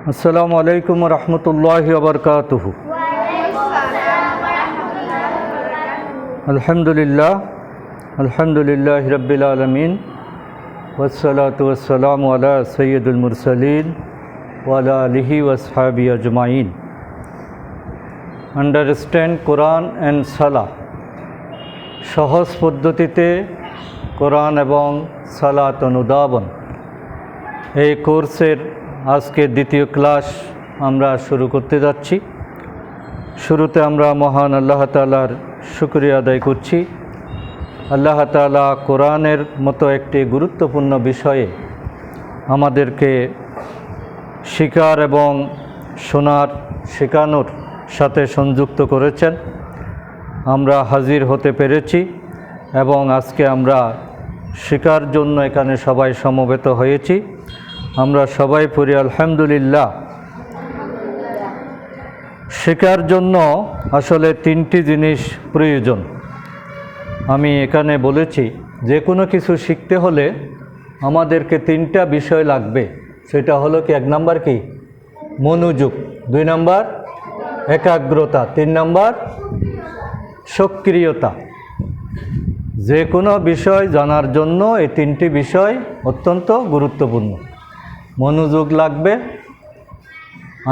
अस्सलामु अलैकुम वरहमतुल्लाहि वबरकातुहु। अल्हम्दुलिल्लाहि रब्बिल आलमीन वस्सलातु वस्सलामु अला सय्यिदिल मुरसलीन व अला आलिहि व अस्हाबिहि अजमाइन। আন্ডারস্ট্যান্ড কোরআন অ্যান্ড সালাহ, সহজ পদ্ধতিতে কোরআন এবং সালাত অনুধাবন, এই কোর্সের আজকে দ্বিতীয় ক্লাস আমরা শুরু করতে যাচ্ছি। শুরুতে আমরা মহান আল্লাহ তাআলার শুকরিয়া আদায় করছি। আল্লাহ তাআলা কোরআনের মতো একটি গুরুত্বপূর্ণ বিষয়ে আমাদেরকে শিকার এবং শোনার শেখানোর সাথে সংযুক্ত করেছেন। আমরা হাজির হতে পেরেছি এবং আজকে আমরা শেখার জন্য এখানে সবাই সমবেত হয়েছি। আমরা সবাই পড়ি আলহামদুলিল্লাহ। শেখার জন্য আসলে তিনটি জিনিস প্রয়োজন। আমি এখানে বলেছি যে কোনো কিছু শিখতে হলে আমাদেরকে তিনটা বিষয় লাগবে। সেটা হলো কি, এক নাম্বার কি মনোযোগ, দুই নাম্বার একাগ্রতা, তিন নাম্বার সক্রিয়তা। যে কোনো বিষয় জানার জন্য এই তিনটি বিষয় অত্যন্ত গুরুত্বপূর্ণ। মনোযোগ লাগবে,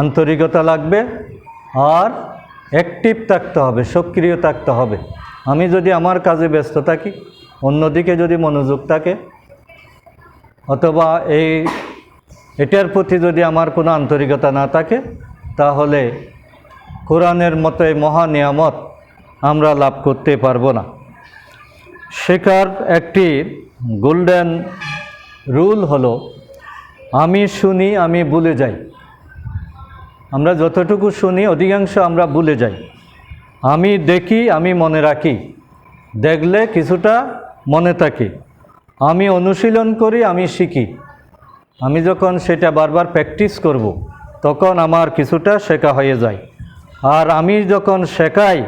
আন্তরিকতা লাগবে, আর অ্যাক্টিভ থাকতে হবে, সক্রিয় থাকতে হবে। আমি যদি আমার কাজে ব্যস্ত থাকি, অন্যদিকে যদি মনোযোগ থাকে, অথবা এটার প্রতি যদি আমার কোনো আন্তরিকতা না থাকে, তাহলে কোরআনের মতো এই মহা নিয়ামত আমরা লাভ করতে পারবো না। শেখার একটি গোল্ডেন রুল হলো, আমি শুনি, আমি ভুলে যাই। আমরা যতটুকু শুনি অধিকাংশ আমরা ভুলে যাই। আমি দেখি, আমি মনে রাখি, দেখলে কিছুটা মনে থাকে। আমি অনুশীলন করি, আমি শিখি। আমি যখন সেটা বারবার প্র্যাকটিস করব, তখন আমার কিছুটা শেখা হয়ে যায়। আর আমি যখন শেখাই,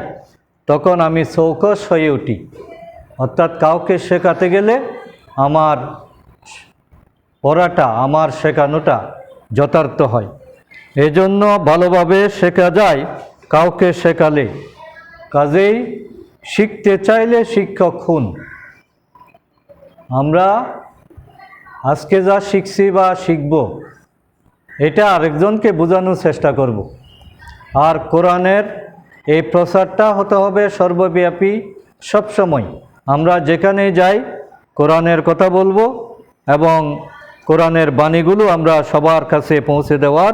তখন আমি চৌকস হয়ে উঠি। অর্থাৎ কাউকে শেখাতে গেলে আমার পড়াটা, আমার শেখানোটা যথার্থ হয়। এজন্য ভালোভাবে শেখা যায় কাউকে শেখালে। কাজেই শিখতে চাইলে শিক্ষক খুন। আমরা আজকে যা শিখছি বা শিখব, এটা আরেকজনকে বোঝানোর চেষ্টা করব। আর কোরআনের এই প্রচারটা হতে হবে সর্বব্যাপী, সবসময়। আমরা যেখানেই যাই কোরআনের কথা বলবো এবং কোরআনের বাণীগুলো আমরা সবার কাছে পৌঁছে দেওয়ার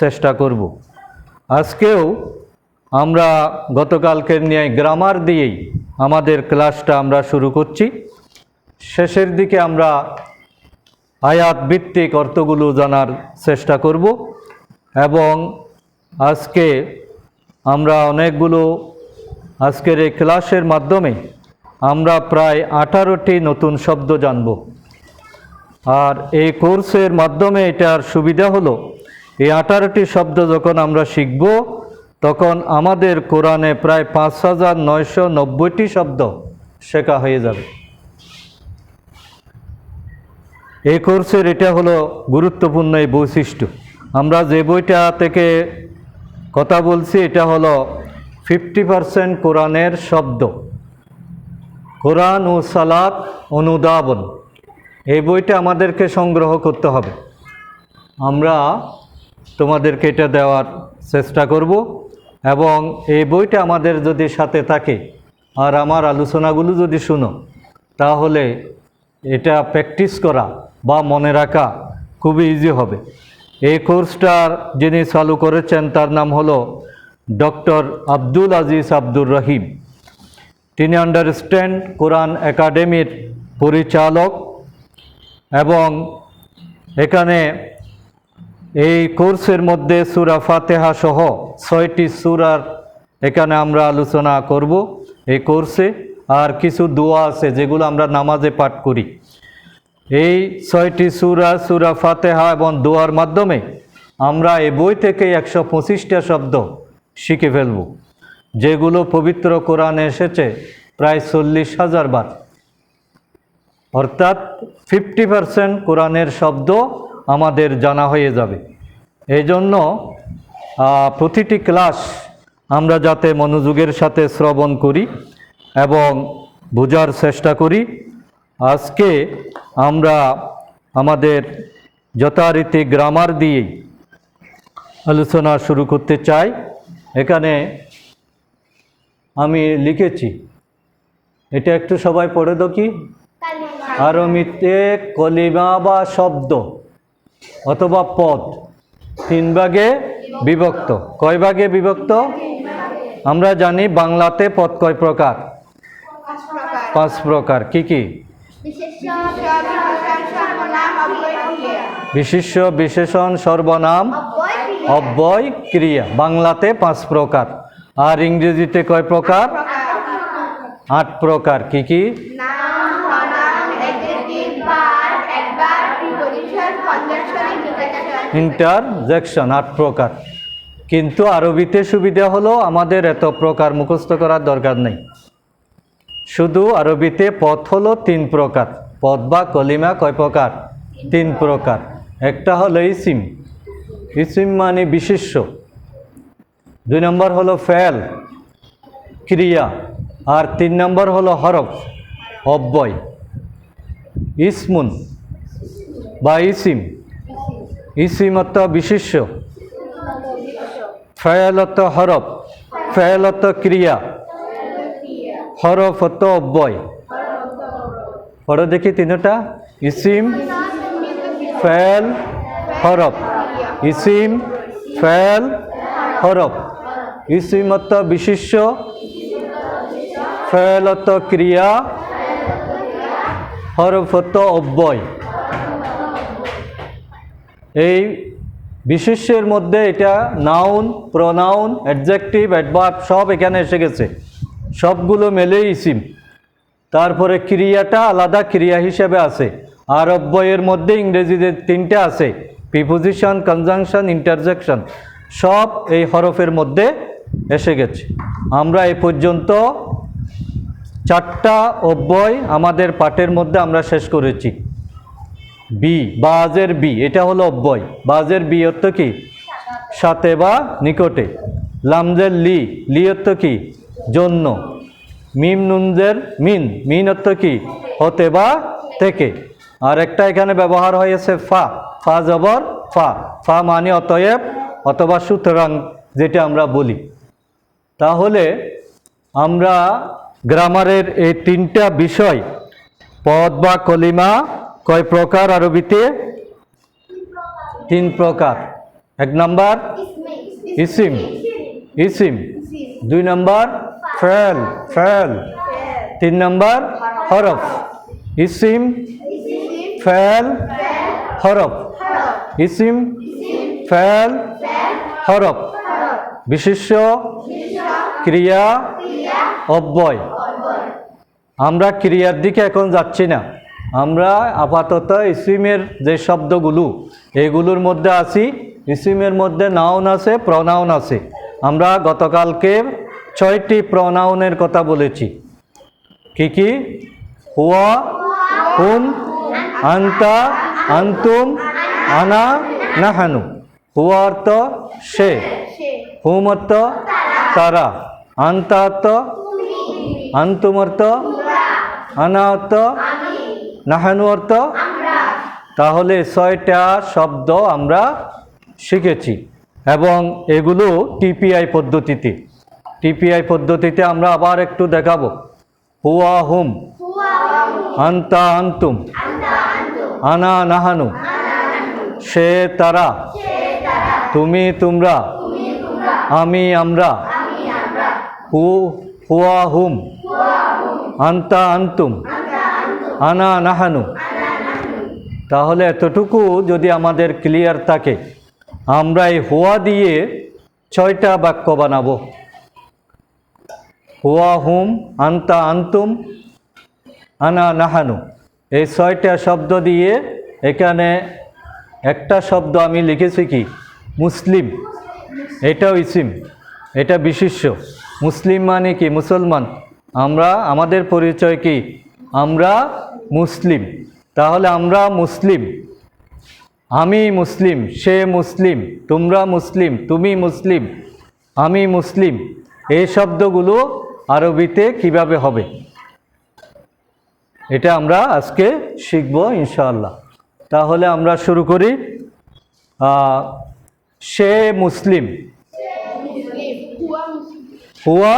চেষ্টা করব। আজকেও আমরা গতকালকের নিয়ে গ্রামার দিয়েই আমাদের ক্লাসটা আমরা শুরু করছি। শেষের দিকে আমরা আয়াত ভিত্তিক অর্থগুলো জানার চেষ্টা করব এবং আজকে আমরা আজকের এই ক্লাসের মাধ্যমে আমরা প্রায় 18টি নতুন শব্দ জানব। আর এই কোর্সের মাধ্যমে এটার সুবিধা হলো, এই 18টি শব্দ যখন আমরা শিখব, তখন আমাদের কোরআনে প্রায় 5990টি শব্দ শেখা হয়ে যাবে। এই কোর্সের এটা হলো গুরুত্বপূর্ণ এই বৈশিষ্ট্য। আমরা যে বইটা থেকে কথা বলছি, এটা হলো 50% কোরআনের শব্দ, কোরআন ও সালাত অনুধাবন। এই বইটা আমাদেরকে সংগ্রহ করতে হবে। আমরা তোমাদেরকে এটা দেওয়ার চেষ্টা করব এবং এই বইটা আমাদের যদি সাথে থাকে আর আমার আলোচনাগুলো যদি শুনো, তাহলে এটা প্র্যাকটিস করা বা মনে রাখা খুবই ইজি হবে। এই কোর্সটার যিনি চালু করেছেন তার নাম হলো ডক্টর আব্দুল আজিজ আব্দুর রহিম। তিনি আন্ডারস্ট্যান্ড কোরআন একাডেমির পরিচালক এবং এখানে এই কোর্সের মধ্যে সূরা ফাতিহা সহ 6টি সূরার এখানে আমরা আলোচনা করব এই কোর্সে। আর কিছু দোয়া আছে যেগুলো আমরা নামাজে পাঠ করি। এই 6টি সূরা ফাতিহা এবং দোয়ার মাধ্যমে আমরা এই বই থেকে 125টা শব্দ শিখে ফেলব, যেগুলো পবিত্র কোরআনে এসেছে প্রায় 40,000 বার। অর্থাৎ 50% কোরআনের শব্দ আমাদের জানা হয়ে যাবে। এই জন্য প্রতিটি ক্লাস আমরা যাতে মনোযোগের সাথে শ্রবণ করি এবং বোঝার চেষ্টা করি। আজকে আমরা আমাদের যথারীতি গ্রামার দিয়েই আলোচনা শুরু করতে চাই। এখানে আমি লিখেছি, এটা একটু সবাই পড়ে দাও কি। আরবিতে কলিমা বা শব্দ অথবা পদ 3 ভাগে বিভক্ত। কয় ভাগে বিভক্ত? আমরা জানি বাংলাতে পদ কয় প্রকার? 5 প্রকার। কি কি? বিশেষ্য, বিশেষণ, সর্বনাম, অব্যয়, ক্রিয়া। বাংলাতে 5 প্রকার। আর ইংরেজিতে কয় প্রকার? 8 প্রকার। কি কি? ইন্টারজেকশন। 8 প্রকার। কিন্তু আরবিতে সুবিধা হলো আমাদের এত প্রকার মুখস্থ করার দরকার নেই। শুধু আরবিতে পদ হলো 3 প্রকার। পদ বা কলিমা কয় প্রকার? 3 প্রকার। একটা হলো ইসিম, ইসিম মানে বিশেষ্য। 2 নম্বর হলো ফেল, ক্রিয়া। আর 3 নম্বর হলো হরফ, অব্যয়। ইসমুন বা ইসিম, ইসিম অর্থ বিশেষ্য, ফেল অর্থ হরফ, ফেল অর্থ ক্রিয়া, হরফ অর্থ অব্যয়। পড়ো দেখি তিনটা। ইসিম, ফেল, হরফ। ইসিম, ফেল, হরফ। ইসিম অর্থ বিশেষ্য, ফেল অর্থ ক্রিয়া, হরফ অর্থ অব্যয়। এই বিশেষ্যের মধ্যে এটা নাউন, প্রোনাউন, অ্যাডজেক্টিভ, অ্যাডভার্ব সব এখানে এসে গেছে। সবগুলো মেলেই ইসিম। তারপরে ক্রিয়াটা আলাদা ক্রিয়া হিসেবে আছে। আর অব্যয়ের মধ্যে ইংরেজিতে 3টে আছে, প্রিপোজিশন, কনজাংশন, ইন্টারজেকশন। সব এই হরফের মধ্যে এসে গেছে। আমরা এই পর্যন্ত 4টা অব্যয় আমাদের পাঠের মধ্যে আমরা শেষ করেছি। বি, বাজের বি, এটা হলো অব্যয়। বাজের বি অর্থ কি? সাথে বা নিকটে। লামজের লি, লি অর্থ কি? জন্য। মিম নুনজের মিন, মিন অর্থ কি? হতে বা থেকে। আর একটা এখানে ব্যবহার হয়েছে ফা, ফা জবর ফা। ফা মানে অতএব অথবা সুতরাং, যেটা আমরা বলি। তাহলে আমরা গ্রামারের এই 3টা বিষয়, পদ বা কলিমা কয় প্রকার আরবিতে? 3 প্রকার। 1 নম্বর ইসিম, ইসিম। 2 নম্বর ফেল, ফেল। 3 নম্বর হরফ। ইসিম, ফেল, হরফ। ইসিম, ফেল, হরফ। বিশেষ্য, ক্রিয়া, অব্যয়। আমরা ক্রিয়ার দিকে এখন যাচ্ছি না। আমরা আপাতত ইসিমের যে শব্দগুলো, এগুলোর মধ্যে আছি। ইসিমের মধ্যে নাউন আছে, প্রনাউন আছে। আমরা গতকালকে 6টি প্রনাউনের কথা বলেছি। কি কি? হুয়া, হুম, আন্তা, আন্তুম, আনা, নাহানু। হুয়া অর্থ সে, হুম অর্থ তারা, আন্তা অর্থ, আন্তুম অর্থ, আনা অর্থ, নাহানু অর্থ। তাহলে 6টা শব্দ আমরা শিখেছি এবং এগুলো টিপিআই পদ্ধতিতে। টিপিআই পদ্ধতিতে আমরা আবার একটু দেখাবো। হুয়া হুম, আন্তা আন্তুম, আনা নাহানু, সে তারা, তুমি তোমরা, আমি আমরা। হুয়া হুম, আন্তা আন্তুম, আনা নাহানু। তাহলে এতটুকু যদি আমাদের ক্লিয়ার থাকে, আমরা এই হুয়া দিয়ে 6টা বাক্য বানাবো। হুয়া হুম, আন্তা আন্তুম, আনা নাহানু। এই 6টা শব্দ দিয়ে এখানে একটা শব্দ আমি লিখেছি কি? মুসলিম। এটাও ইসিম, এটা বিশেষ্য। মুসলিম মানে কি? মুসলমান। আমরা, আমাদের পরিচয় কি? আমরা মুসলিম। তাহলে আমরা মুসলিম। আমি মুসলিম, সে মুসলিম, তোমরা মুসলিম, তুমি মুসলিম, আমি মুসলিম, এই শব্দগুলো আরবিতে কিভাবে হবে এটা আমরা আজকে শিখব ইনশাআল্লাহ। তাহলে আমরা শুরু করি। সে মুসলিম, হুয়া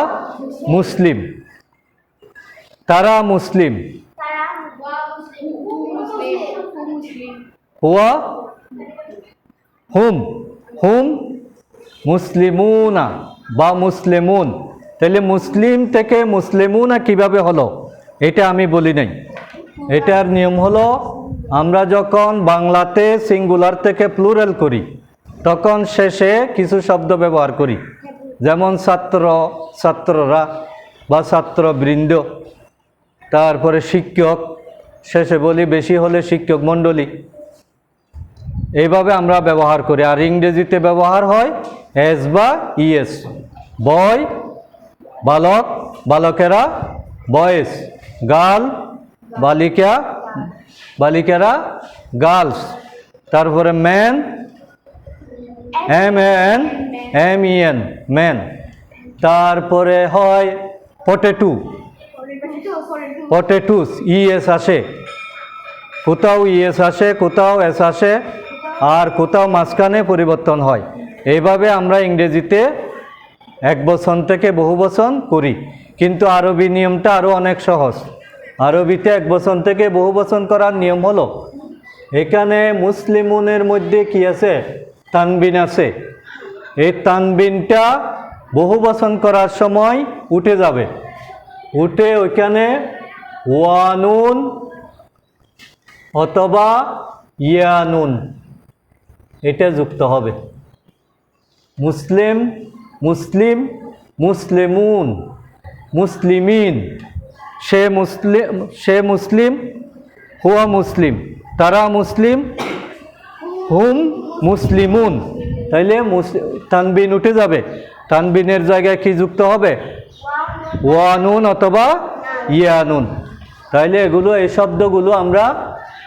মুসলিম, তারা মুসলিম, হুয়া হুম, হুম মুসলিমুনা বা মুসলিমুন। তাহলে মুসলিম থেকে মুসলিমুনা কিভাবে হলো এটা আমি বলি নাই। এটার নিয়ম হলো আমরা যখন বাংলাতে সিঙ্গুলার থেকে প্লুরাল করি তখন শেষে কিছু শব্দ ব্যবহার করি, যেমন ছাত্র, ছাত্ররা বা ছাত্রবৃন্দ, তারপরে শিক্ষক, শেষে বলি বেশি হলে শিক্ষক মণ্ডলী। এইভাবে আমরা ব্যবহার করি। আর ইংরেজিতে ব্যবহার হয় এস বা ইএস। বয় বালক, বালকেরা, বয়েস গার্ল, বালিকা, বালিকারা, গার্লস। তারপরে ম্যান, MAN, MEN, ম্যান। তারপরে হয় পটেটো, পটেটুস, ইএস আসে, কোথাও ইএস আসে, কোথাও এস আসে, আর কোথাও মাঝখানে পরিবর্তন হয়। এইভাবে আমরা ইংরেজিতে একবচন থেকে বহুবচন করি, কিন্তু আরবি নিয়মটা আরও অনেক সহজ। আরবিতে একবচন থেকে বহুবচন করার নিয়ম হলো এখানে মুসলিমুনের মধ্যে কি আছে, তানবিন আছে। এই তানবিনটা বহুবচন করার সময় উঠে যাবে, উঠে ওইখানে ওয়ানুন অথবা ইয়ানুন এটা যুক্ত হবে। মুসলিম, মুসলিম, মুসলিমুন, মুসলিমিন, সে মুসলিম, সে মুসলিম, হুয়া মুসলিম, তারা মুসলিম, হুম মুসলিমুন। তাইলে তানবিন উঠে যাবে, তানবিনের জায়গায় কি যুক্ত হবে, ওয়ানুন অথবা ইয়ানুন। তাইলে এগুলো, এই শব্দগুলো আমরা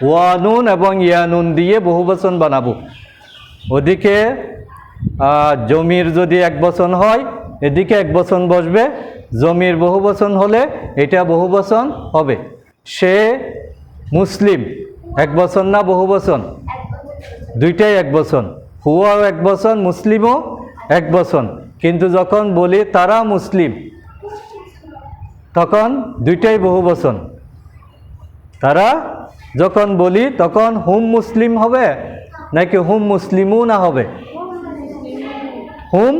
ওয়ানুন এবং ইয়ানুন দিয়ে বহুবচন বানাবো। ওদিকে জমির যদি একবচন হয় এদিকে একবচন বসবে, জমির বহুবচন হলে এটা বহুবচন হবে। সে মুসলিম একবচন না বহুবচন, দুইটাই একবচন। হুয়াও একবচন, মুসলিমও একবচন, কিন্তু যখন বলি তারা মুসলিম তখন দুইটাই বহুবচন। তারা যখন বলি তখন হুম মুসলিম হবে নাকি হুম মুসলিমুনা হবে, হুম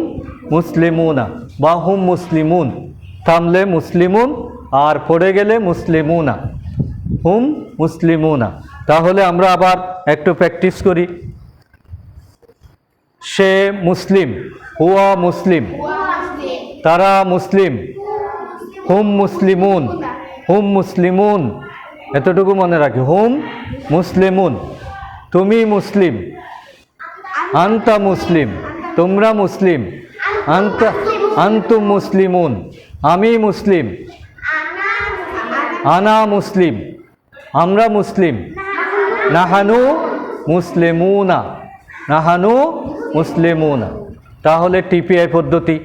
মুসলিমুনা বা হুম মুসলিমুন। থামলে মুসলিমুন আর পড়ে গেলে মুসলিমুনা, হুম মুসলিমুনা। তাহলে আমরা আবার একটু প্র্যাকটিস করি। সে মুসলিম, হুয়া মুসলিম, তারা মুসলিম, হুম মুসলিমুন, হুম মুসলিমুন, এতটুকু মনে রাখি, হুম মুসলিমুন। তুমি মুসলিম, আনতা মুসলিম, তোমরা মুসলিম, আনতা আনতুম মুসলিমুন, আমি মুসলিম, আনা মুসলিম, আমরা মুসলিম, নাহানু মুসলিমুনা, নাহানু মুসলিমুনা। তাহলে টিপিআই পদ্ধতি,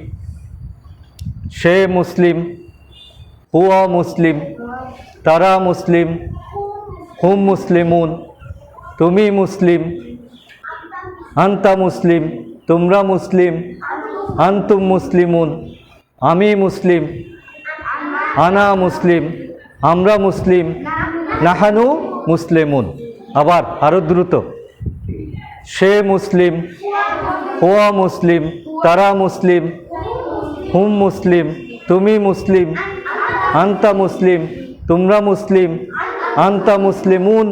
সে মুসলিম, হুয়া মুসলিম, তারা মুসলিম, হুম মুসলিমুন, তুমি মুসলিম, আনতা মুসলিম, তোমরা মুসলিম, আনতুম মুসলিমুন, আমি মুসলিম, আনা মুসলিম, আমরা মুসলিম, নাহানু মুসলিমুন। আবার আরো দ্রুত, সে মুসলিম, হুয়া মুসলিম, তারা মুসলিম, হুম মুসলিম, তুমি মুসলিম, আনতা মুসলিম, তোমরা মুসলিম, আনতা মুসলিমুন,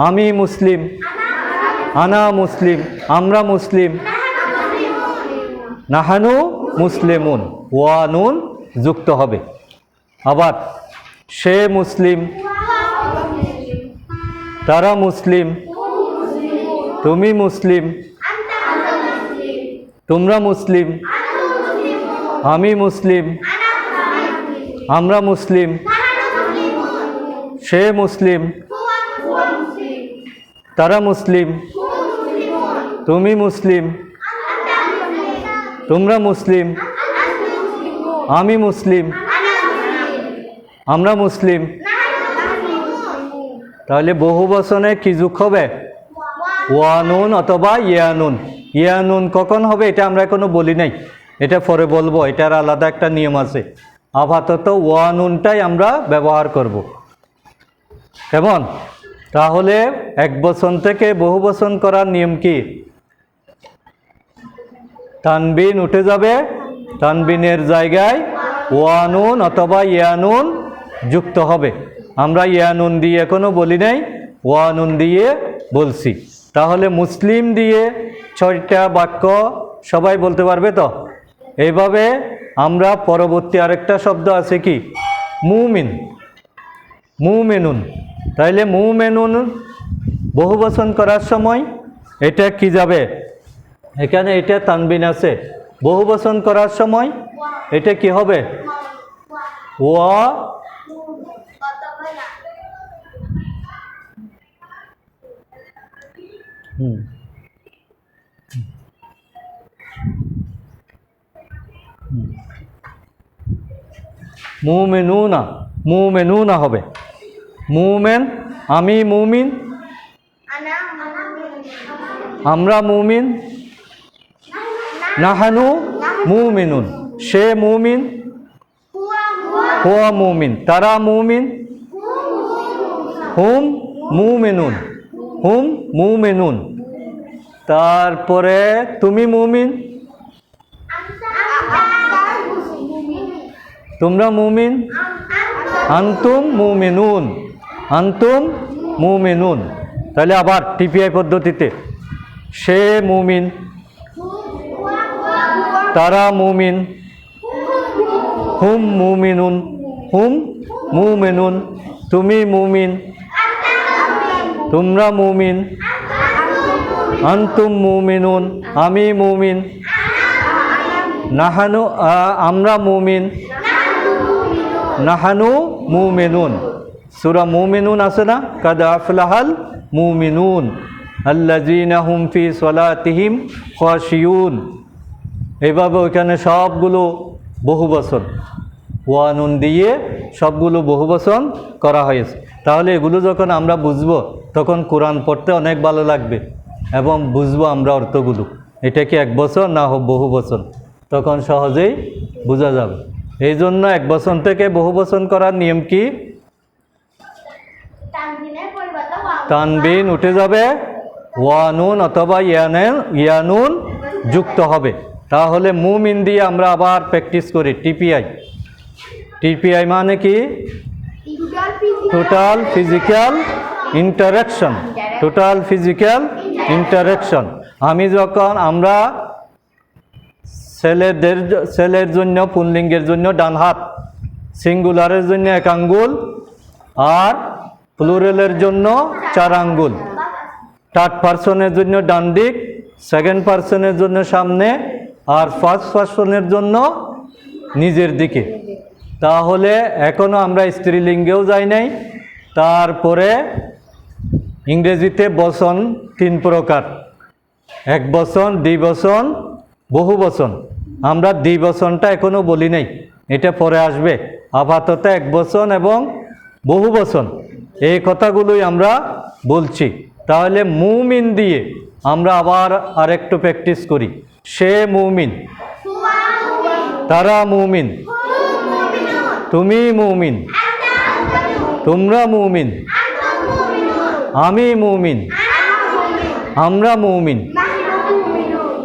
আমি মুসলিম, আনা মুসলিম, আমরা মুসলিম, নাহানু মুসলিমুন, ওয়া নুন যুক্ত হবে। আবার সে মুসলিম, তারা মুসলিম, তুমি মুসলিম, তোমরা মুসলিম, আমি মুসলিম, আমরা মুসলিম, সে মুসলিম, তারা মুসলিম, তুমি মুসলিম, তোমরা মুসলিম, আমি মুসলিম, আমরা মুসলিম। তাহলে বহুবচনে কি যোগ হবে? ওয়ানুন অথবা ইয়ানুন। ইয়ানুন কখন হবে এটা আমরা এখনো বলি নাই, এটা পরে বলবো, এটার আলাদা একটা নিয়ম আছে। আপাতত ওয়ানুনটাই আমরা ব্যবহার করব। কেমন? তাহলে একবচন থেকে বহুবচন করার নিয়ম কি? তানবিন উঠে যাবে, তানবিনের জায়গায় ওয়ানুন অথবা ইয়ানুন যুক্ত হবে। আমরা ইয়ানুন দিয়ে এখনো বলি নাই, ওয়ানুন দিয়ে বলছি। তাহলে মুসলিম দিয়ে 6টা বাক্য সবাই বলতে পারবে তো? এইভাবে আমরা পরবর্তী আরেকটা শব্দ আছে কি? মুমিন, মুমিনুন। তাইলে মুমিনুন বহুবচন করার সময় এটা কি যাবে? এখানে এটা তানবিন আছে, বহুবচন করার সময় এটা কি হবে? ওয়া মুমিনুনা, মুমিনুনা হবে। মুমিন, আমি মুমিন, আমরা মুমিন, নাহানু মুমিনুন, সে মুমিন, হুয়া মুমিন, তারা মুমিন, হুম মুমিনুন, হুম মুমিনুন। তারপরে তুমি মুমিন, তোমরা মুমিন, আনতুম মুমিনুন, আনতুম মুমিনুন। তাহলে আবার টিপিআই পদ্ধতিতে, সে মুমিন, তারা মুমিন, হুম মুমিনুন, হুম মুমিনুন, তুমি মুমিন, তোমরা মুমিন, আনতুম মুমিনুন, আমি মুমিন, নাহানু আমরা মুমিন, নাহানু মুমিনুন। সূরা মুমিনুন আছে না? কাদ আফলাহাল মুমিনুন আল্লাযীনা হুম ফি সলাতিহিম খাশিয়ুন। এইভাবে ওইখানে সবগুলো বহুবচন, ওয়ানুন দিয়ে সবগুলো বহুবচন করা হয়েছে। তাহলে এগুলো যখন আমরা বুঝবো তখন কোরআন পড়তে অনেক ভালো লাগবে এবং বুঝবো আমরা অর্থগুলো, এটা কি এক বচন না বহুবচন, তখন সহজেই বোঝা যাবে। এই জন্য এক বচন থেকে বহুবচন করার নিয়ম কি? তানবিন উঠে যাবে, ওয়ানুন অথবা ইয়ানুন যুক্ত হবে। তাহলে মুমিন দিয়ে আমরা আবার প্র্যাকটিস করি। টিপিআই, টিপিআই মানে কি? Total physical interaction, total physical interaction. আমি যখন আমরা ছেলের জন্য পুল্লিঙ্গের জন্য ডান হাত, সিঙ্গুলারের জন্য 1 আঙ্গুল, আর প্লুরালের জন্য 4 আঙ্গুল, থার্ড পারসনের জন্য ডান দিক, সেকেন্ড পারসনের জন্য সামনে, আর ফার্স্ট পারসনের জন্য নিজের দিকে। তাহলে এখনও আমরা স্ত্রীলিঙ্গেও যাই নাই। তারপরে ইংরেজিতে বচন 3 প্রকার, একবচন, দ্বিবচন, বহুবচন। আমরা দ্বিবচনটা এখনও বলি নাই, এটা পরে আসবে। আপাতত একবচন এবং বহুবচন এই কথাগুলোই আমরা বলছি। তাহলে মুমিন দিয়ে আমরা আবার আরেকটু প্র্যাকটিস করি। সে মুমিন, তারা মুমিন, তুমি মুমিন, তোমরা মুমিন, আমি মুমিন, আমরা মুমিন,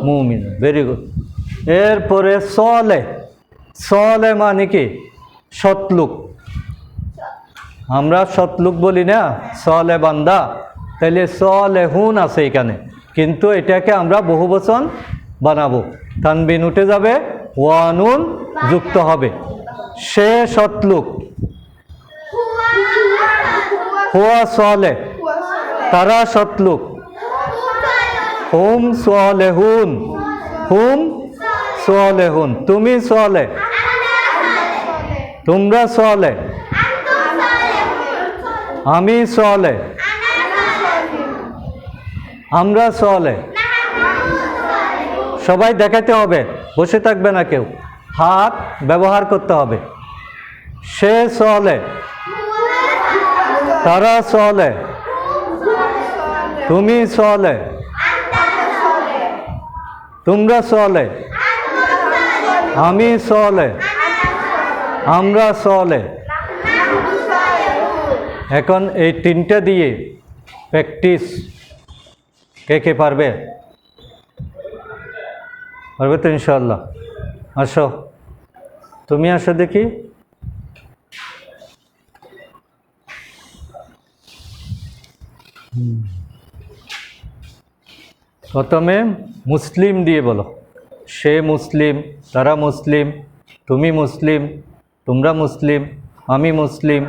মুমিন। Very good. এরপরে সলে, সলে মানে কি? সৎলোক। আমরা সৎলোক বলি না, সলে বান্দা। তাহলে সলেহুন আছে এখানে, কিন্তু এটাকে আমরা বহুবচন বানাবো। তানবিন উঠে যাবে, ওয়ানুন যুক্ত হবে। সে সৎলোক, হুয়া সলে, তারা সৎলোক, হুম সলেহুন, হুম সলেহুন, তুমি সলে, তোমরা সলে, আমি সলে, আমরা সলে, সবাই দেখাতে হবে, বসে থাকবে না কেউ, হাত ব্যবহার করতে হবে। সে চলে, তারা চলে, তুমি চলে, তোমরা চলে, আমি চলে, আমরা চলে। এখন এই তিনটা দিয়ে প্র্যাকটিস কে কে পারবে? পারবে তো ইনশাআল্লাহ। আসো, তুমি আসো দেখি। প্রথমে মুসলিম দিয়ে বলো। সে মুসলিম, তারা মুসলিম, তুমি মুসলিম, তোমরা মুসলিম, আমি মুসলিম,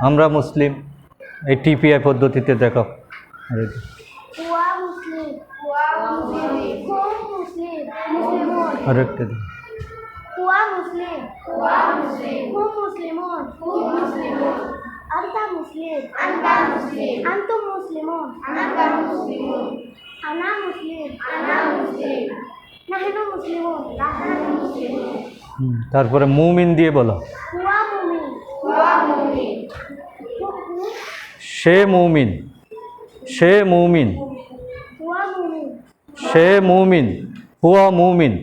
আমরা মুসলিম। এই টিপিআই পদ্ধতিতে দেখো। আরেকটা দিন। তারপরে মুমিন দিয়ে বলো। সে মুমিন, সে মুমিন, সে মুমিন, হুয়া মুমিন,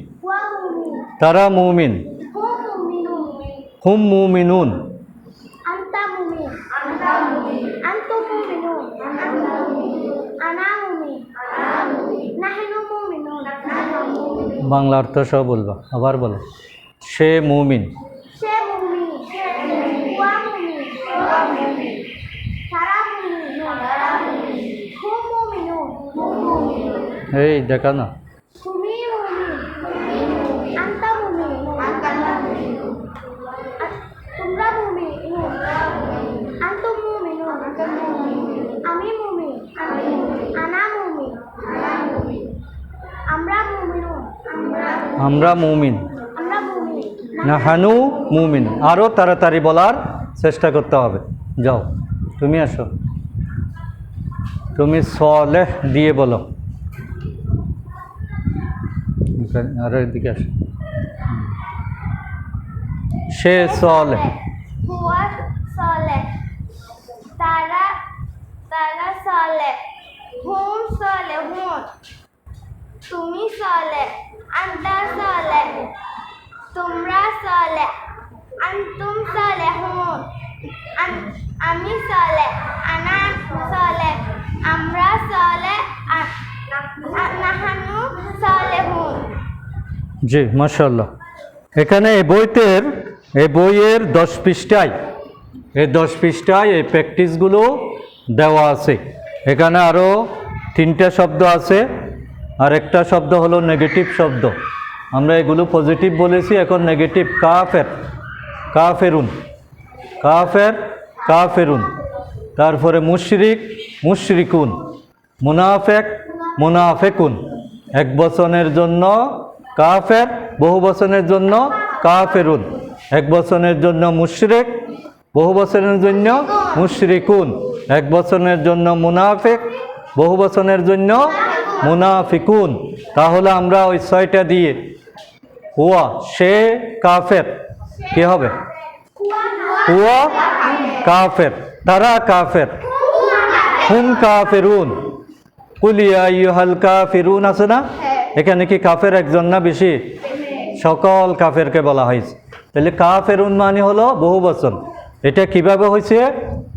তারা মুমিন, হুম মুমিনুন, বাংলা অর্থ সহ বলবা, আবার বলো। সে মুমিন, এই দেখা না। আমরা মুমিন, নাহানু মুমিন। আরও তাড়াতাড়ি বলার চেষ্টা করতে হবে। যাও, তুমি আসো। তুমি সলেহ দিয়ে বলো। আরো এদিকে আসো। সে সলেহ, তারা সলেহ, হুম সলেহুন, তুমি সলেহ, আনতা সলেহ, তোমরা সলেহ, আনতুম সলেহুন, আমি সলেহ, আনা সলেহ, আমরা সলেহ, নাহানু সলেহুন। জি, মাশাআল্লাহ। এখানে এই বইয়ের 10 পৃষ্ঠায়, এই 10 পৃষ্ঠায় এই প্র্যাকটিসগুলো দেওয়া আছে। এখানে আরও 3টা শব্দ আছে, আর একটা শব্দ হলো নেগেটিভ শব্দ। আমরা এগুলো পজিটিভ বলেছি, এখন নেগেটিভ। কাফের, কাফেরুন, কাফের, কাফেরুন। তারপরে মুশরিক, মুশরিকুন। মুনাফেক, মুনাফেকুন। এক বচনের জন্য কাফের, বহু বচনের জন্য কাফেরুন। এক বচনের জন্য মুশরিক, বহু বচনের জন্য মুশরিকুন। এক বচনের জন্য মুনাফেক, বহু বচনের জন্য মুনাফিকুন। তাহলে আমরা ওই 6টা দিয়ে হুয়া, সে কাফের, কি হবে? হুয়া কাফের, তারা কাফের, হুম কাফেরুন, কুল ইয়া আইয়ুহাল কাফিরুন। আছে না? এখানে কি কাফের একজন না বেশি? সকল কাফেরকে বলা হয়েছে। তাহলে কাফেরুন মানে হলো বহু বচন। এটা কিভাবে হয়েছে?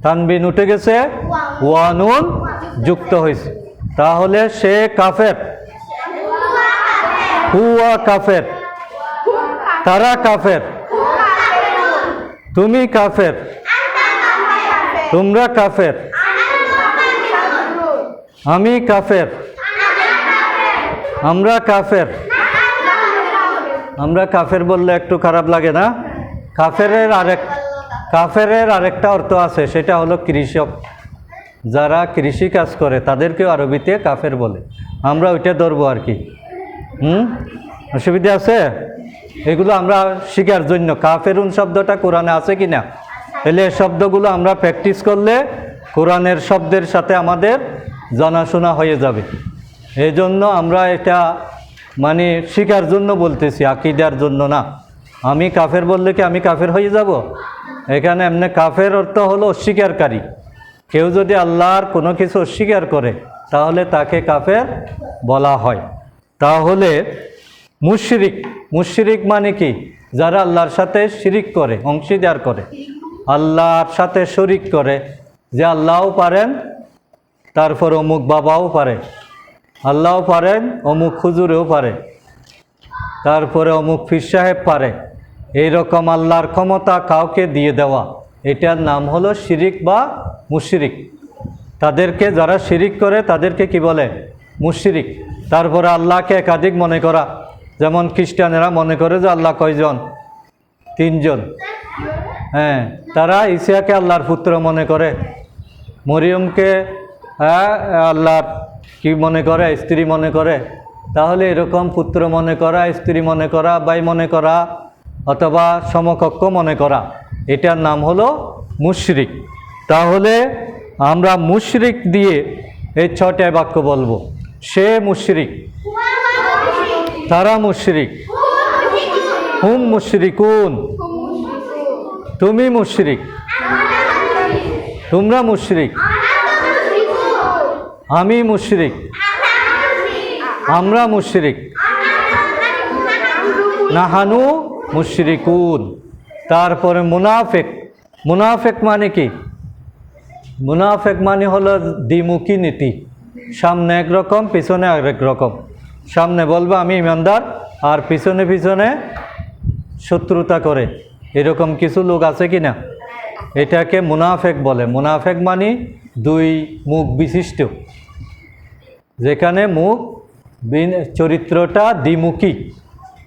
তানবিন উঠে গেছে, ওয়ানুন যুক্ত হয়েছে। তাহলে সে কাফের, হুয়া কাফের, তারা কাফের, তুমি কাফের, তোমরা কাফের, আমি কাফের, আমরা কাফের। আমরা কাফের বললে একটু খারাপ লাগে না? কাফেরের আরেকটা অর্থ আছে, সেটা হলো কৃষক। যারা কৃষি কাজ করে তাদেরকেও আরবিতে কাফের বলে। আমরা ওইটা ধরবো আর কি। অসুবিধা আছে? এগুলো আমরা শিখার জন্য। কাফেরুন শব্দটা কোরআনে আছে কি না? তাহলে এই শব্দগুলো আমরা প্র্যাকটিস করলে কোরআনের শব্দের সাথে আমাদের জানাশোনা হয়ে যাবে। এই জন্য আমরা এটা মানে শিকার জন্য বলতেছি, আকিদার জন্য না। আমি কাফের বললে কি আমি কাফের হয়ে যাব? এখানে এমনি কাফের অর্থ হলো অস্বীকারী। কেউ যদি আল্লাহর কোনো কিছু অস্বীকার করে তাহলে তাকে কাফের বলা হয়। তাহলে মুশরিক, মুশরিক মানে কি? যারা আল্লাহর সাথে শিরিক করে, অংশীদার করে, আল্লাহর সাথে শরিক করে, যে আল্লাহও পারেন, তারপর অমুক বাবাও পারে, আল্লাহও পারেন, অমুক হুজুরেও পারে, তারপরে অমুক পীর সাহেব পারে, এইরকম আল্লাহর ক্ষমতা কাউকে দিয়ে দেওয়া, এটার নাম হলো শিরিক বা মুশরিক। তাদেরকে যারা শিরিক করে তাদেরকে কি বলে? মুশরিক। তারপরে আল্লাহকে একাধিক মনে করা, যেমন খ্রিস্টানেরা মনে করে যে আল্লাহ কয়জন? 3 জন। হ্যাঁ, তারা ঈসাকে আল্লাহর পুত্র মনে করে, মরিয়মকে আল্লাহর কি মনে করে? স্ত্রী মনে করে। তাহলে এরকম পুত্র মনে করা, স্ত্রী মনে করা, ভাই মনে করা, অথবা সমকক্ষ মনে করা, এটার নাম হলো মুশরিক। তাহলে আমরা মুশরিক দিয়ে এই 6টা বাক্য বলবো। সে মুশরিক, তারা মুশরিক, হুম মুশরিকুন, তুমি মুশরিক, তোমরা মুশরিক, আমি মুশরিক, আমরা মুশরিক, নাহানু মুশরিকুন। তারপরে মুনাফিক। মুনাফিক মানে কি? মুনাফিক মানে হলো দ্বিমুখী নীতি, সামনে একরকম পিছনে আরেক রকম। সামনে বলবে আমি ইমানদার, আর পিছনে পিছনে শত্রুতা করে, এরকম কিছু লোক আছে কি না? এটাকে মুনাফিক বলে। মুনাফিক মানে 2 মুখ বিশিষ্ট, যেখানে মুখ চরিত্রটা দ্বিমুখী।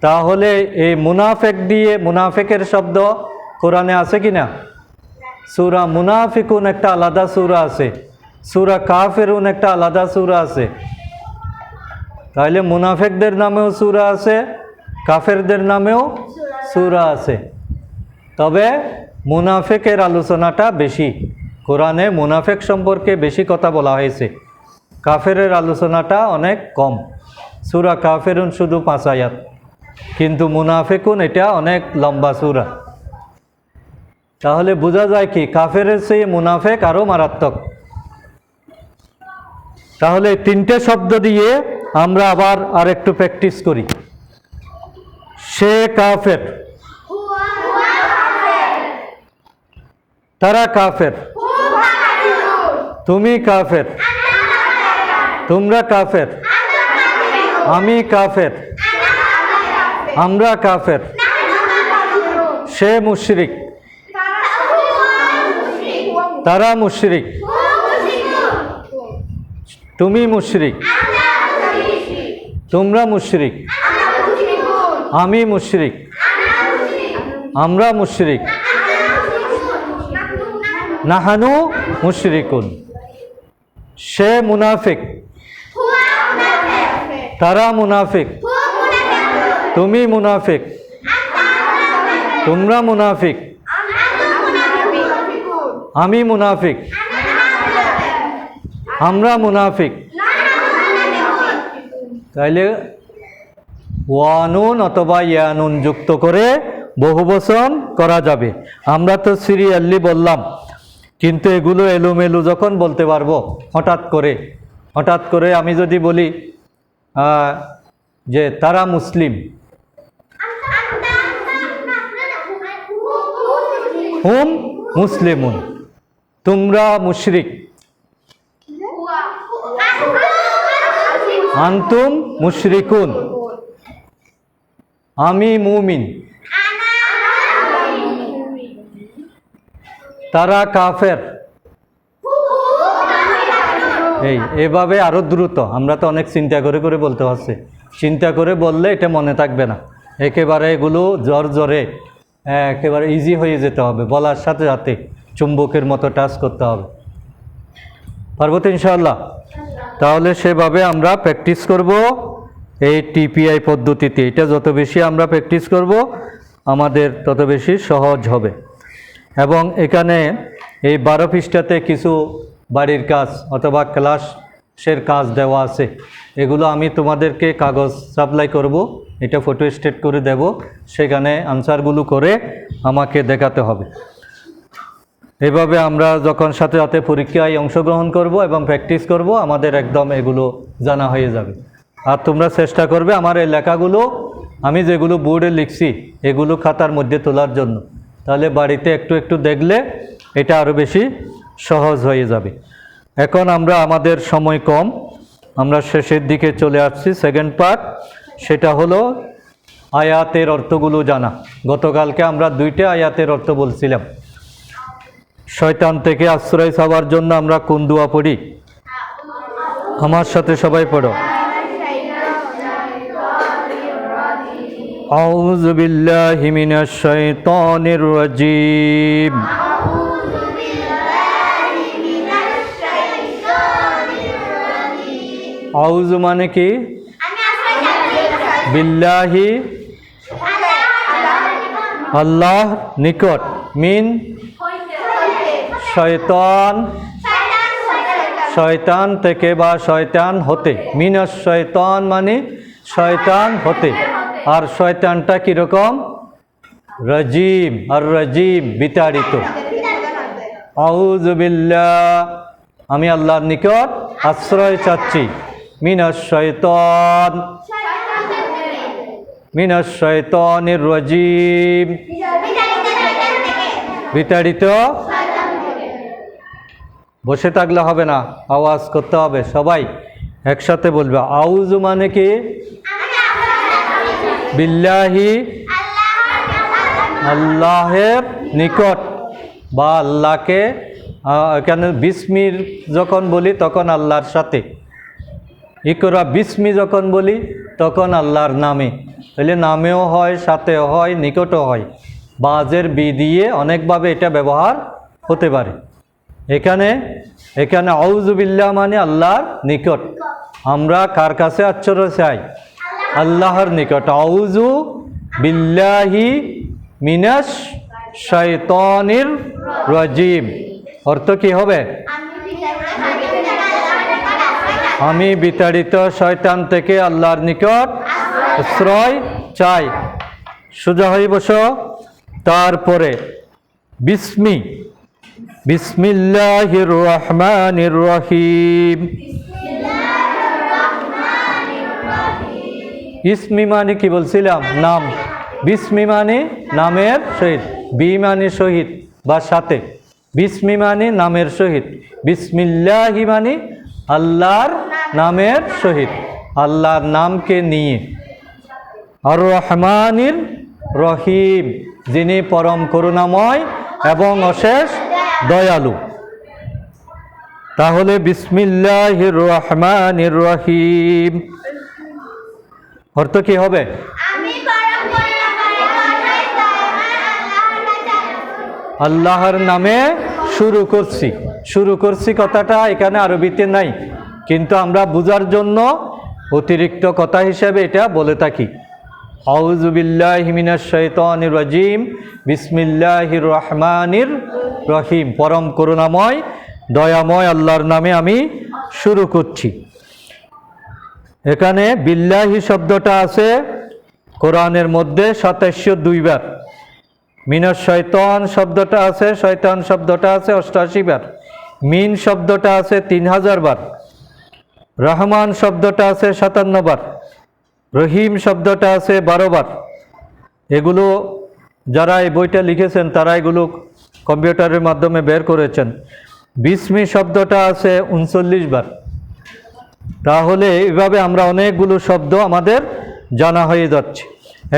তাহলে এই মুনাফিক দিয়ে, মুনাফিকের শব্দ কোরআনে আছে কি না? সূরা মুনাফিকুন একটা আলাদা সূরা আছে, সূরা কাফিরুন একটা আলাদা সূরা আছে। তাহলে মুনাফিকদের নামেও সূরা আছে, কাফেরদের নামেও সূরা আছে। তবে মুনাফিকের আলোচনাটা বেশি, কোরআনে মুনাফিক সম্পর্কে বেশি কথা বলা হয়েছে, কাফেরের আলোচনাটা অনেক কম। সূরা কাফিরুন শুধু 5 আয়াত, কিন্তু মুনাফিকুন এটা অনেক লম্বা সূরা। তাহলে বোঝা যায় কি কাফেরের চেয়ে মুনাফিক আরও মারাত্মক। তাহলে 3টে শব্দ দিয়ে আমরা আবার আরেকটু প্র্যাকটিস করি। সে কাফের, তারা কাফের, তুমি কাফের, তোমরা কাফের, আমি কাফের, আমরা কাফের। সে মুশরিক, তারা মুশরিক, তুমি মুশরিক, তোমরা মুশরিক, আমি মুশরিক, আমরা মুশরিক, নাহানু মুশরিকুন। সে মুনাফিক, তারা মুনাফিক, তুমি মুনাফিক, তোমরা মুনাফিক, আমি মুনাফিক, আমরা মুনাফিক। তাইলে ওয়ানুন অথবা ইয়ানুন যুক্ত করে বহুবচন করা যাবে। আমরা তো সিরিয়ালি বললাম, কিন্তু এগুলো এলোমেলো যখন বলতে পারবো হঠাৎ করে আমি যদি বলি যে তারা মুসলিম, হুম মুসলিমুন, তোমরা মুশরিক, আনতুম মুশরিকুন, আমি মুমিন, তারা কাফের। এভাবে আরো দ্রুত, আমরা তো অনেক চিন্তা করে করে বলতে হচ্ছে, চিন্তা করে বললে এটা মনে থাকবে না। একেবারে এগুলো জোরে একেবারে ইজি হয়ে যেতে হবে, বলার সাথে সাথে চুম্বকের মতো টাচ করতে হবে। পারবো তো ইনশাআল্লাহ? তাহলে সেভাবে আমরা প্র্যাকটিস করব এই টিপিআই পদ্ধতিতে। এটা যত বেশি আমরা প্র্যাকটিস করব আমাদের তত বেশি সহজ হবে। এবং এখানে এই 12 পৃষ্ঠাতে কিছু বাড়ির কাজ অথবা ক্লাস সের কাজ দেওয়া আছে। এগুলো আমি তোমাদেরকে কাগজ সাপ্লাই করব, এটা ফটো স্টেট করে দেব, সেখানে আনসারগুলো করে আমাকে দেখাতে হবে। এভাবে আমরা যখন সাথে সাথে পরীক্ষায় অংশগ্রহণ করব এবং প্র্যাকটিস করব, আমাদের একদম এগুলো জানা হয়ে যাবে। আর তোমরা চেষ্টা করবে আমার এই লেখাগুলো, আমি যেগুলো বোর্ডে লিখছি এগুলো খাতার মধ্যে তোলার জন্য, তাহলে বাড়িতে একটু একটু দেখলে এটা আরও বেশি সহজ হয়ে যাবে। এখন আমরা আমাদের সময় কম, আমরা শেষের দিকে চলে আসছি। সেকেন্ড পার্ট, সেটা হলো আয়াতের অর্থগুলো জানা। গতকালকে আমরা 2টা আয়াতের অর্থ বলছিলাম। শয়তান থেকে আশ্রয় চাওয়ার জন্য আমরা কোন দোয়া পড়ি? আমার সাথে সবাই পড়ো। আউযু বিল্লাহি মিনাশ শাইতানির রাজীম। আউযু মানে কি? বিল্লাহি আল্লাহ নিকট, মিন শয়তান শয়তান থেকে বা শয়তান হতে, মিনাশ শয়তান মানে শয়তান হতে। আর শয়তানটা কীরকম? রাজিম, আর রাজিম বিতাড়িত। আউযু বিল্লাহ, আমি আল্লাহর নিকট আশ্রয় চাচ্ছি, মিনাশ শয়তান, মিনাশ শয়তানির রাজিম, বিতাড়িত। বসে থাকলে হবে না, আওয়াজ করতে হবে, সবাই একসাথে বলবে। আউযু মানে কি? বিল্লাহি আল্লাহের নিকট বা আল্লাহকে, এখানে বিসমির যখন বলি তখন আল্লাহর সাথে, ইকরা বিসমি যখন বলি তখন আল্লাহর নামে, তাহলে নামেও হয়, সাথেও হয়, নিকটও হয়। বাজের বি দিয়ে অনেকভাবে এটা ব্যবহার হতে পারে। এখানে আউযু বিল্লাহ মানে আল্লাহর নিকট। আমরা কার কাছে আশ্রয় চাই? আল্লাহর নিকট। আউযু বিল্লাহি মিনাশ শাইতানির রাজিম। অর্থ কি হবে? আমি বিতাড়িত শয়তান থেকে আল্লাহর নিকট আশ্রয় চাই। সোজা হয়ে বসো। তারপরে বিসমি, বিসমিল্লাহির রহমানির রহিম। ইসমি মানে কি বলছিলাম? নাম। বিসমি মানে নামের সহিত, বি মানে শহীদ বা সাথে, বিসমি মানে নামের সহিত, বিসমিল্লাহি মানে আল্লাহর নামের সহিত, আল্লাহর নামকে নিয়ে। আর রহমানির রহিম, যিনি পরম করুণাময় এবং অশেষ দয়ালু। তাহলে বিসমিল্লাহির রহমানির রহিম অর্থ কি হবে? আল্লাহর নামে শুরু করছি। শুরু করছি কথাটা এখানে আরবিতে নাই, কিন্তু আমরা বোঝার জন্য অতিরিক্ত কথা হিসেবে এটা বলে থাকি। আউযু বিল্লাহি মিনাশ শাইতানির রাজিম, বিসমিল্লাহির রহমানির রহিম। পরম করুণাময় দয়াময় আল্লাহর নামে আমি শুরু করছি। এখানে বিল্লাহি শব্দটা আছে কোরআনের মধ্যে 2702 বার। মিনাশ শয়তান শব্দটা আছে, শয়তান শব্দটা আছে 88 বার। মিন শব্দটা আছে 3000 বার। রহমান শব্দটা আছে 57 বার। রহিম শব্দটা আছে 12 বার। এগুলো যারা এই বইটা লিখেছেন তারা এগুলো কম্পিউটারের মাধ্যমে বের করেছেন। বিসমি শব্দটা আছে 39 বার। তাহলে এভাবে আমরা অনেকগুলো শব্দ আমাদের জানা হয়ে যাচ্ছে।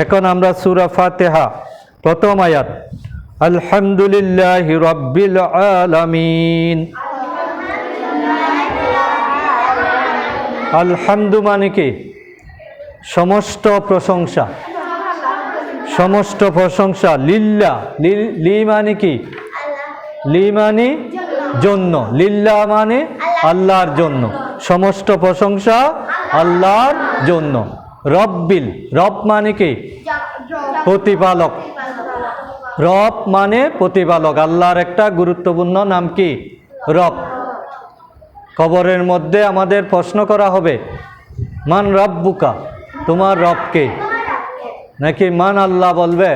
এখন আমরা সূরা ফাতিহা প্রথম আয়াত, আলহামদুলিল্লাহি রাব্বিল আলামিন। আলহামদু মানে কি? সমস্ত প্রশংসা, সমস্ত প্রশংসা। লিল্লাহ, লি মানে কি? লি মানে জন্য, লিল্লাহ মানে আল্লাহর জন্য, সমস্ত প্রশংসা আল্লাহর জন্য। রব্বিল, রব মানে কি? প্রতিপালক। রব মানে প্রতিপালক। আল্লাহর একটা গুরুত্বপূর্ণ নাম কি? রব। কবরের মধ্যে আমাদের প্রশ্ন করা হবে, মান রব্বুকা, তোমার রবকে, নাকি মান আল্লাহ বলবে?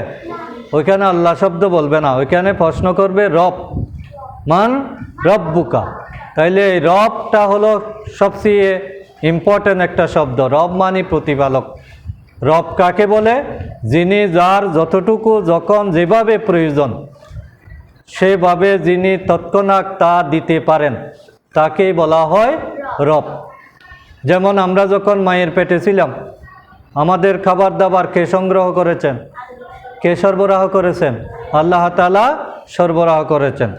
ওইখানে আল্লাহ শব্দ বলবে না, ওইখানে প্রশ্ন করবে রব, মান রব্বুকা। তাইলে এই রবটা হলো সবচেয়ে ইম্পর্টেন্ট একটা শব্দ। রব মানে প্রতিপালক। রব কাকে বলে? যিনি যার যতটুকু যখন যেভাবে প্রয়োজন সেভাবে যিনি তৎক্ষণাৎ তা দিতে পারেন, তাকেই বলা হয় রব। যেমন আমরা যখন মায়ের পেটে ছিলাম, আমাদের খাবার দাবার কে সংগ্রহ করেছেন? কে সরবরাহ করেছেন? আল্লাহ তাআলা সরবরাহ করেছেন।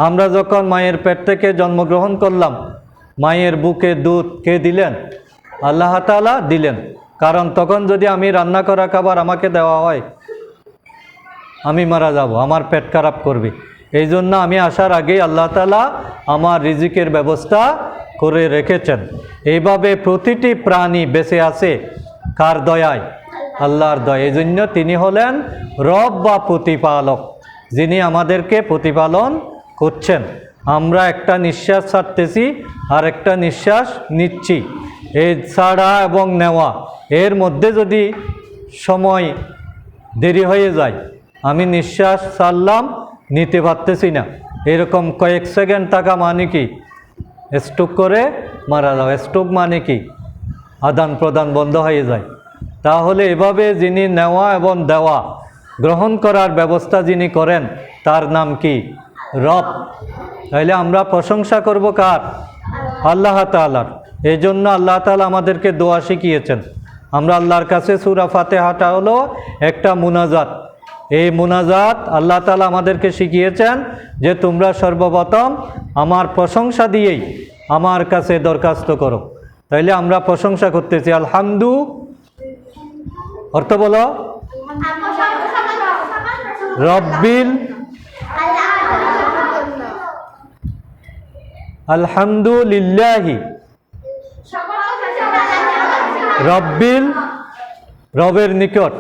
আমরা যখন মায়ের পেট থেকে জন্মগ্রহণ করলাম, মায়ের বুকে দুধ কে দিলেন? আল্লাহ তাআলা দিলেন। কারণ তখন যদি আমি রান্না করা খাবার আমাকে দেওয়া হয়, আমি মারা যাব, আমার পেট খারাপ করবে। এই জন্য আমি আসার আগেই আল্লাহ তাআলা আমার রিজিকের ব্যবস্থা করে রেখেছেন। এইভাবে প্রতিটি প্রাণী বেঁচে আছে কার দয়ায়? আল্লাহর দয়া। এই জন্য তিনি হলেন রব বা প্রতিপালক, যিনি আমাদেরকে প্রতিপালন করছেন। আমরা একটা নিঃশ্বাস ছাড়তেছি আর একটা নিঃশ্বাস নিচ্ছি। এই ছাড়া এবং নেওয়া এর মধ্যে যদি সময় দেরি হয়ে যায়, আমি নিঃশ্বাস ছাড়লাম, নিতে পারতেছি না, এরকম কয়েক সেকেন্ড থাকা মানে কি? স্ট্রোক করে মারা যাওয়া। স্ট্রোক মানে কি? আদান প্রদান বন্ধ হয়ে যায়। তাহলে এভাবে যিনি নেওয়া এবং দেওয়া গ্রহণ করার ব্যবস্থা যিনি করেন, তার নাম কি? রব। তাইলে আমরা প্রশংসা করব কার? আল্লাহ তাআলার। এই জন্য আল্লাহ তাআলা আমাদেরকে দোয়া শিখিয়েছেন। আমরা আল্লাহর কাছে সূরা ফাতিহাটা হলো একটা মুনাজাত। এই মুনাজাত আল্লাহ তাআলা আমাদেরকে শিখিয়েছেন যে তোমরা সর্বপ্রথম আমার প্রশংসা দিয়েই আমার কাছে দরখাস্ত করো। তাইলে আমরা প্রশংসা করতেছি। আলহামদু অর্থ বলো, রব্বিল, আলহামদুলিল্লাহি, রব্বিল রবের নিকট,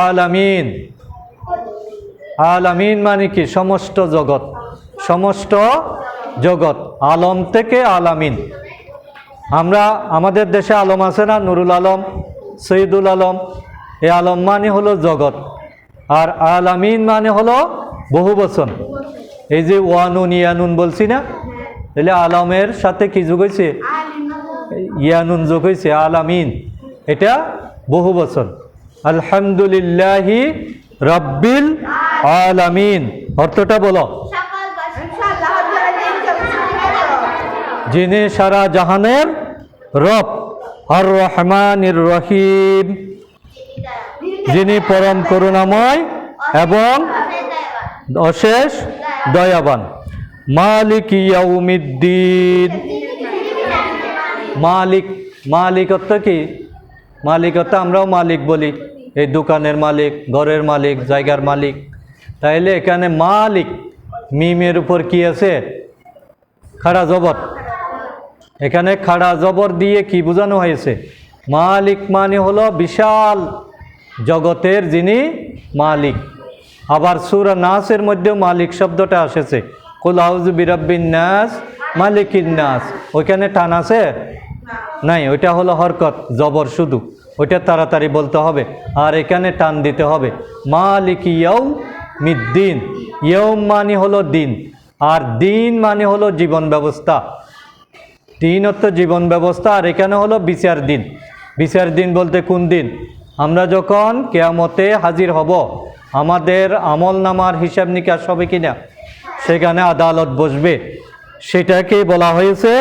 আলামিন, আলামিন মানে কি? সমস্ত জগৎ। সমস্ত জগৎ, আলম থেকে আলামিন। আমরা আমাদের দেশে আলম আছে না? নুরুল আলম, সৈয়দুল আলম। এই আলম মানে হলো জগৎ, আর আলামিন মানে হলো বহু বচন। এই যে ওয়ানুন ইয়ানুন বলছি না, তাহলে আলমের সাথে কি যোগ হয়েছে? ইয়ানুন যোগ হয়েছে, আলামিন। এটা বহু বচন। আলহামদুলিল্লাহি রব্বিল আলামিন অর্থটা বলো। যিনি সারা জাহানের রব। আর রহমানির রহিম, যিনি পরম করুণাময় এবং অশেষ দয়াবান। মালিক ইয়াউমিদ্দিন, মালিক, মালিক অর্থ কি? মালিক অর্থ আমরাও মালিক বলি, এই দোকানের মালিক, ঘরের মালিক, জায়গার মালিক। তাইলে এখানে মালিক, মিমের উপর কি আছে? খাড়া জবর। এখানে খাড়া জবর দিয়ে কি বোঝানো হয়েছে? মালিক মানে হলো বিশাল জগতের যিনি মালিক। আবার সূরা নাসের মধ্যেও মালিক শব্দটা এসেছে, কুল আউযু বিরাব্বিন নাস মালিকিন নাস। ওইখানে টান আছে? নাই, ওইটা হলো হরকত, জবর শুধু, ওইটা তাড়াতাড়ি বলতে হবে। আর এখানে টান দিতে হবে, মালিক ইয়াউমিদ্দিন। ইয়াউম মানে হলো দিন, আর দিন মানে হলো জীবন ব্যবস্থা। দিন অর্থ জীবন ব্যবস্থা, আর এখানে হলো বিচার দিন। বিচার দিন বলতে কোন দিন? আমরা যখন কিয়ামতে হাজির হব, আমাদের আমল নামার হিসাব নিকাশ হবে কিনা, সেখানে আদালত বসবে, সেটাকে বলা হয়েছে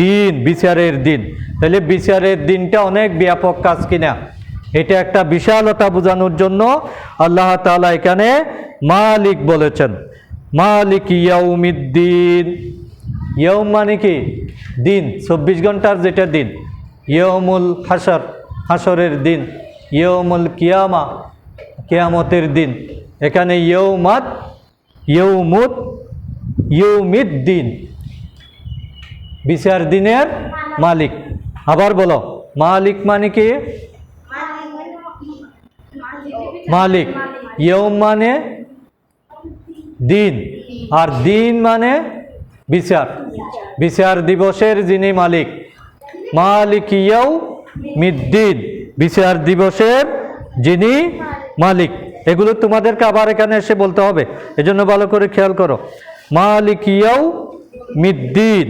দিন, বিচারের দিন। তাহলে বিচারের দিনটা অনেক ব্যাপক কাজ কিনা, এটা একটা বিশালতা বোঝানোর জন্য আল্লাহ তাআলা এখানে মালিক বলেছেন। মালিক ইয়াউমিদ্দিন। ইয়াউম মানে কি? দিন, 24 ঘন্টার যেটা দিন। ইয়াউমুল হাসর, হাসরের দিন। ইয়াউমুল কিয়ামা, কিয়ামতের দিন। এখানে ইয়াউমাত, ইয়াউমুত, ইয়াউমিদ্দিন, বিচার দিনের মালিক। আবার বলো, মালিক মানে কি? মালিক। ইয়াউম মানে দিন, আর দিন মানে বিচার, বিচার দিবসের যিনি মালিক, মালিক ইয়াউমিদ্দিন, বিচার দিবসের যিনি মালিক। এগুলো তোমাদেরকে আবার এখানে এসে বলতে হবে, এজন্য ভালো করে খেয়াল করো। মালিক ইয়াউমিদ্দিন।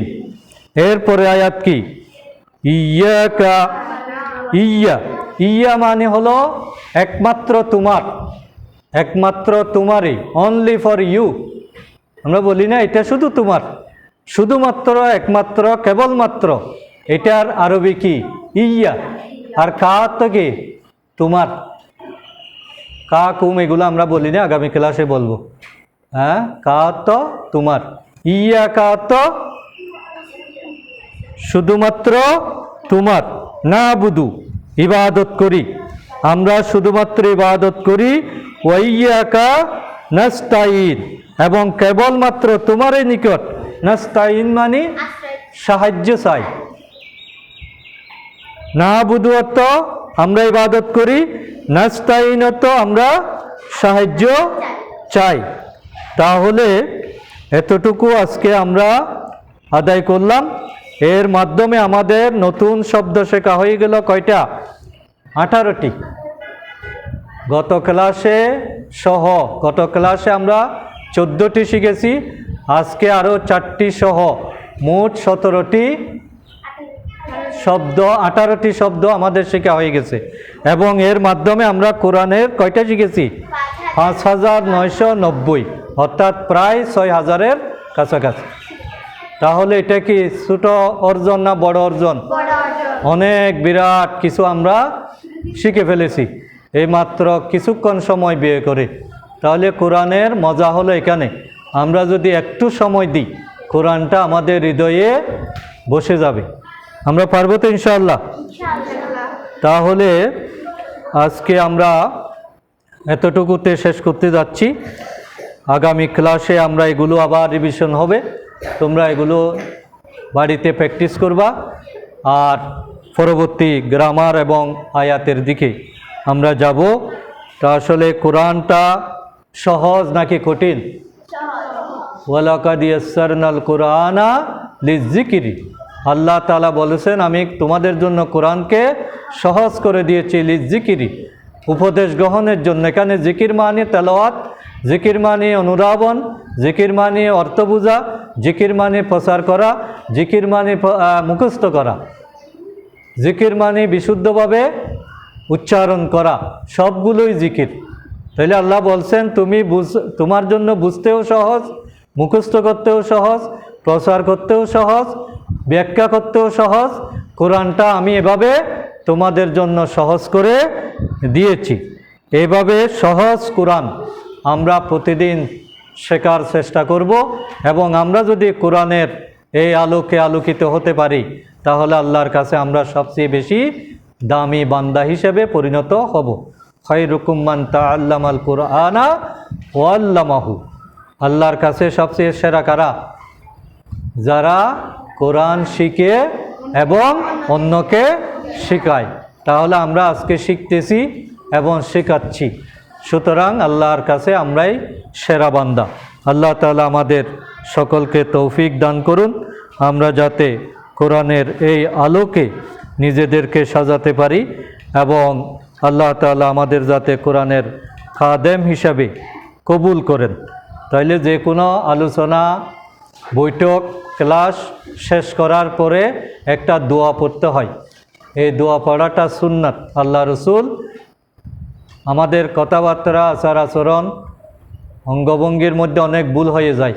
এরপরে আয়াত কি? ইয়াকা, ইয়া, ইয়া মানে হলো একমাত্র তোমার, একমাত্র তোমারই, অনলি ফর ইউ। আমরা বলি না এটা শুধু তোমার, শুধুমাত্র, একমাত্র, কেবলমাত্র। এটার আরবি কি? ইয়া। আর কা তো কি? তোমার। কা কুম এগুলো আমরা বলি না, আগামী ক্লাসে বলবো। হ্যাঁ, কা তো তোমার, ইয়া কা তো শুধুমাত্র তোমার। না বুধু, ইবাদত করি, আমরা শুধুমাত্র ইবাদত করি। ওয়াইয়াকা নাস্তাইন, এবং কেবলমাত্র তোমারই নিকট। নাস্তাইন মানে সাহায্য চাই। না বুধু অর্থ আমরা ইবাদত করি, নাস্তাইন অর্থ আমরা সাহায্য চাই। তাহলে এতটুকু আজকে আমরা আদায় করলাম। এর মাধ্যমে আমাদের নতুন শব্দ শেখা হয়ে গেল কয়টা? 18টি। গত ক্লাসে সহ, গত ক্লাসে আমরা 14টি শিখেছি, আজকে আরও 4টি সহ মোট 17টি শব্দ, 18টি শব্দ আমাদের শেখা হয়ে গেছে। এবং এর মাধ্যমে আমরা কোরআনের কয়টা শিখেছি? 5990, অর্থাৎ প্রায় 6000-এর কাছাকাছি। তাহলে এটা কি ছোট অর্জন না বড় অর্জন? অনেক বিরাট কিছু আমরা শিখে ফেলেছি এই মাত্র কিছুক্ষণ সময় ব্যয় করে। তাহলে কোরআনের মজা হলো এখানে, আমরা যদি একটু সময় দিই কোরআনটা আমাদের হৃদয়ে বসে যাবে। আমরা পারবো তো ইনশাআল্লাহ? তাহলে আজকে আমরা এতটুকুতে শেষ করতে যাচ্ছি। আগামী ক্লাসে আমরা এগুলো আবার রিভিশন হবে, তোমরা এগুলো বাড়িতে প্র্যাকটিস করবা। আর পরবর্তী গ্রামার এবং আয়াতের দিকে আমরা যাব। তা আসলে কোরআনটা সহজ নাকি কঠিন? ওয়ালাকাদ ইয়াসসারনাল কুরআনা লিযিকরি, আল্লাহ তাআলা বলেছেন আমি তোমাদের জন্য কোরআনকে সহজ করে দিয়েছি, লিযিকরি, উপদেশ গ্রহণের জন্য। এখানে জিকির মানে তেলাওয়াত, জিকির মানে অনুধাবন, জিকির মানে অর্থ বোঝা, জিকির মানে প্রচার করা, জিকির মানে মুখস্থ করা, জিকির মানে বিশুদ্ধভাবে উচ্চারণ করা, সবগুলোই জিকির। তাহলে আল্লাহ বলছেন তুমি তোমার জন্য বুঝতেও সহজ, মুখস্থ করতেও সহজ, প্রচার করতেও সহজ, ব্যাখ্যা করতেও সহজ। কোরআনটা আমি এভাবে তোমাদের জন্য সহজ করে দিয়েছি। এইভাবে সহজ কোরআন আমরা প্রতিদিন শেখার চেষ্টা করব। এবং আমরা যদি কোরআনের এই আলোকে আলোকিত হতে পারি তাহলে আল্লাহর কাছে আমরা সবচেয়ে বেশি দামি বান্দা হিসেবে পরিণত হব। খায়রুকুম মান তাআল্লামাল কুরআনা ওয়া আল্লামাহু। আল্লাহর কাছে সবচেয়ে সেরা কারা? যারা কোরআন শিখে এবং অন্যকে শেখায়। তাহলে আমরা আজকে শিখতেছি এবং শেখাচ্ছি, সুতরাং আল্লাহর কাছে আমরাই সেরা বান্দা। আল্লাহ তাআলা আমাদের সকলকে তৌফিক দান করুন, আমরা যাতে কোরআনের এই আলোকে নিজেদেরকে সাজাতে পারি এবং আল্লাহ তাআলা আমাদের যাতে কোরআনের খাদেম হিসাবে কবুল করেন। তাইলে যে কোনো আলোচনা, বৈঠক, ক্লাস শেষ করার পরে একটা দোয়া পড়তে হয়। এই দোয়া পড়াটা সুন্নাত। আল্লাহ রসুল আমাদের কথাবার্তা, আচার আচরণ, অঙ্গভঙ্গির মধ্যে অনেক ভুল হয়ে যায়।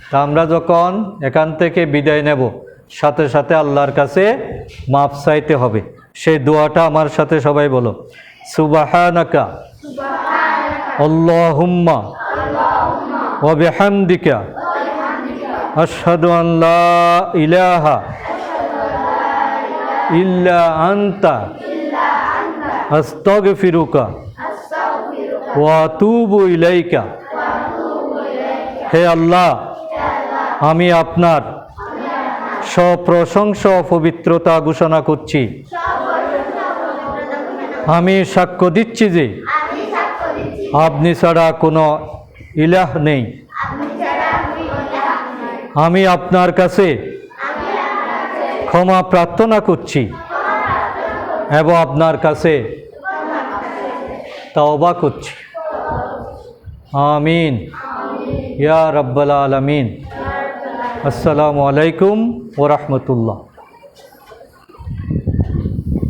তা আমরা যখন এখান থেকে বিদায় নেব সাথে সাথে আল্লাহর কাছে মাপ চাইতে হবে। সেই দোয়াটা আমার সাথে সবাই বলো, সুবহানাকা আল্লাহুম্মা ওয়া বিহামদিকা আশহাদু আন লা ইলাহা ইল্লা আনতা আস্তাগফিরুকা ওয়া আতুবু ইলাইকা। হে আল্লাহ, আমি আপনার সপ্রশংসা পবিত্রতা ঘোষণা করছি। আমি সাক্ষ্য দিচ্ছি যে আপনি ছাড়া কোনো ইলাহ নেই। আমি আপনার কাছে ক্ষমা প্রার্থনা করছি এবং আপনার কাছে তওবা করছি। আমিন ইয়া রাব্বাল আলামিন। আসসালামু আলাইকুম ওয়া রাহমাতুল্লাহ।